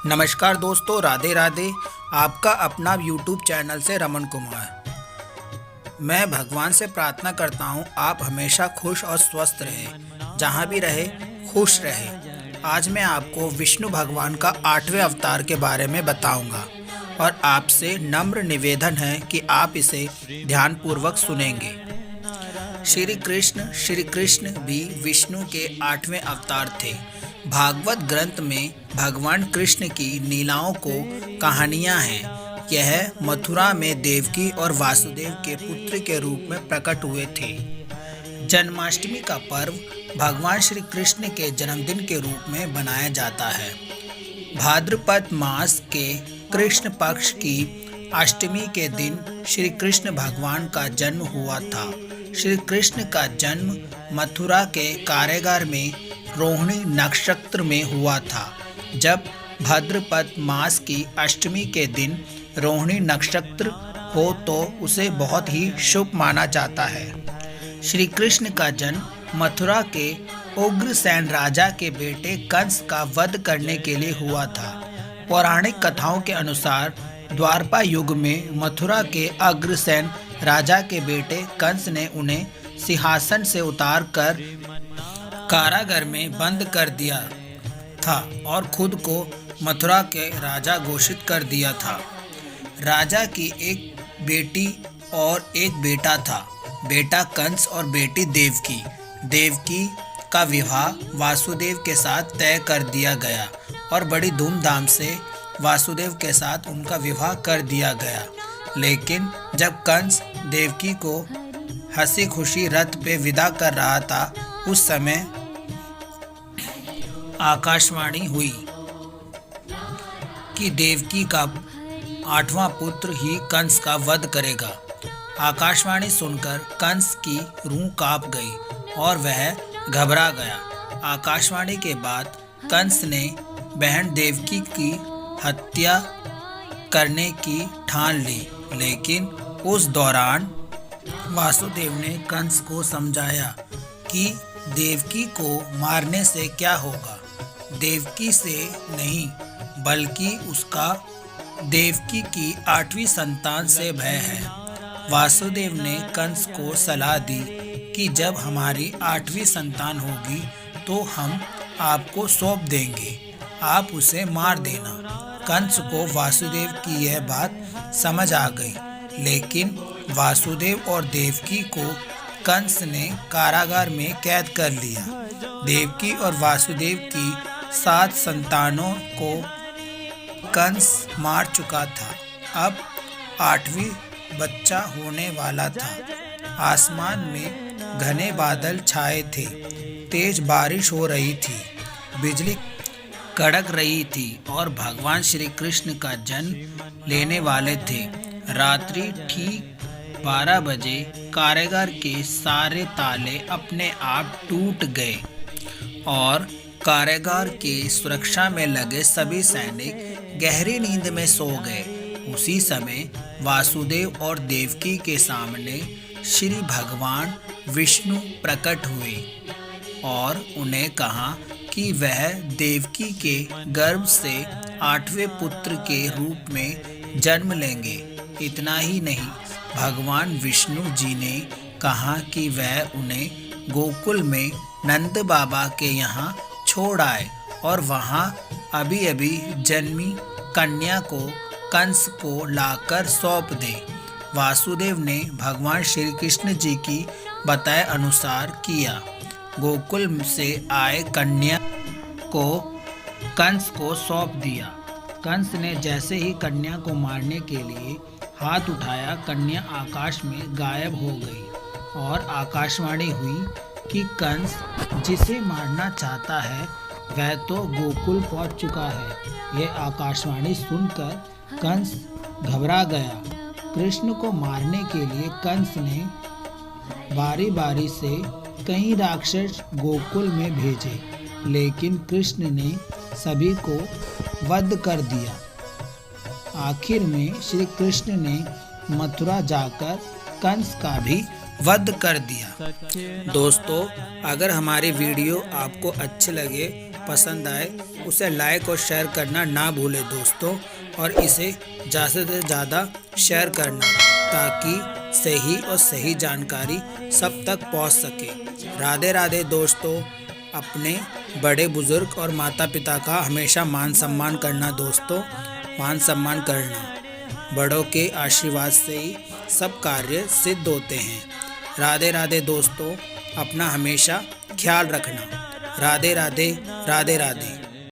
नमस्कार दोस्तों, राधे राधे। आपका अपना YouTube चैनल से रमन कुमार। मैं भगवान से प्रार्थना करता हूँ आप हमेशा खुश और स्वस्थ रहें, जहाँ भी रहे खुश रहें। आज मैं आपको विष्णु भगवान का 8वें अवतार के बारे में बताऊंगा और आपसे नम्र निवेदन है कि आप इसे ध्यानपूर्वक सुनेंगे। श्री कृष्ण भी विष्णु के 8वें अवतार थे। भागवत ग्रंथ में भगवान कृष्ण की लीलाओं को कहानियां हैं। यह मथुरा में देवकी और वासुदेव के पुत्र के रूप में प्रकट हुए थे। जन्माष्टमी का पर्व भगवान श्री कृष्ण के जन्मदिन के रूप में बनाया जाता है। भाद्रपद मास के कृष्ण पक्ष की अष्टमी के दिन श्री कृष्ण भगवान का जन्म हुआ था। श्री कृष्ण का जन्म मथुरा के कारागार में रोहिणी नक्षत्र में हुआ था। जब भाद्रपद मास की अष्टमी के दिन रोहिणी नक्षत्र हो तो उसे बहुत ही शुभ माना जाता है। श्री कृष्ण का जन्म मथुरा के उग्रसेन राजा के बेटे कंस का वध करने के लिए हुआ था। पौराणिक कथाओं के अनुसार द्वापर युग में मथुरा के अग्रसेन राजा के बेटे कंस ने उन्हें सिंहासन से उतार कर कारागार में बंद कर दिया था और खुद को मथुरा के राजा घोषित कर दिया था। राजा की एक बेटी और एक बेटा था। बेटा कंस और बेटी देवकी। देवकी का विवाह वासुदेव के साथ तय कर दिया गया और बड़ी धूमधाम से वासुदेव के साथ उनका विवाह कर दिया गया। लेकिन जब कंस देवकी को हंसी खुशी रथ पे विदा कर रहा था, उस समय आकाशवाणी हुई कि देवकी का 8वां पुत्र ही कंस का वध करेगा। आकाशवाणी सुनकर कंस की रूह कांप गई और वह घबरा गया। आकाशवाणी के बाद कंस ने बहन देवकी की हत्या करने की ठान ली, लेकिन उस दौरान वासुदेव ने कंस को समझाया कि देवकी को मारने से क्या होगा। देवकी से नहीं, बल्कि उसका देवकी की 8वीं संतान से भय है। वासुदेव ने कंस को सलाह दी कि जब हमारी 8वीं संतान होगी तो हम आपको सौंप देंगे, आप उसे मार देना। कंस को वासुदेव की यह बात समझ आ गई, लेकिन वासुदेव और देवकी को कंस ने कारागार में कैद कर लिया। देवकी और वासुदेव की 7 संतानों को कंस मार चुका था। अब 8वीं बच्चा होने वाला था। आसमान में घने बादल छाए थे, तेज बारिश हो रही थी, बिजली कड़क रही थी और भगवान श्री कृष्ण का जन्म लेने वाले थे। रात्रि ठीक 12 बजे कारागार के सारे ताले अपने आप टूट गए और कारागार की सुरक्षा में लगे सभी सैनिक गहरी नींद में सो गए। उसी समय वासुदेव और देवकी के सामने श्री भगवान विष्णु प्रकट हुए और उन्हें कहा कि वह देवकी के गर्भ से 8वें पुत्र के रूप में जन्म लेंगे। इतना ही नहीं, भगवान विष्णु जी ने कहा कि वह उन्हें गोकुल में नंद बाबा के यहाँ छोड़ आए और वहाँ अभी अभी जन्मी कन्या को कंस को लाकर सौंप दे। वासुदेव ने भगवान श्री कृष्ण जी की बताए अनुसार किया। गोकुल से आए कन्या को कंस को सौंप दिया। कंस ने जैसे ही कन्या को मारने के लिए हाथ उठाया, कन्या आकाश में गायब हो गई और आकाशवाणी हुई कि कंस जिसे मारना चाहता है वह तो गोकुल पहुंच चुका है। यह आकाशवाणी सुनकर कंस घबरा गया। कृष्ण को मारने के लिए कंस ने बारी बारी से कई राक्षस गोकुल में भेजे, लेकिन कृष्ण ने सभी को वध कर दिया। आखिर में श्री कृष्ण ने मथुरा जाकर कंस का भी वध कर दिया। दोस्तों, अगर हमारी वीडियो आपको अच्छे लगे पसंद आए उसे लाइक और शेयर करना ना भूलें दोस्तों, और इसे ज़्यादा से ज़्यादा शेयर करना ताकि सही और सही जानकारी सब तक पहुंच सके। राधे राधे दोस्तों। अपने बड़े बुजुर्ग और माता पिता का हमेशा मान सम्मान करना दोस्तों, मान सम्मान करना। बड़ों के आशीर्वाद से ही सब कार्य सिद्ध होते हैं। राधे राधे दोस्तों। अपना हमेशा ख्याल रखना। राधे राधे। राधे राधे।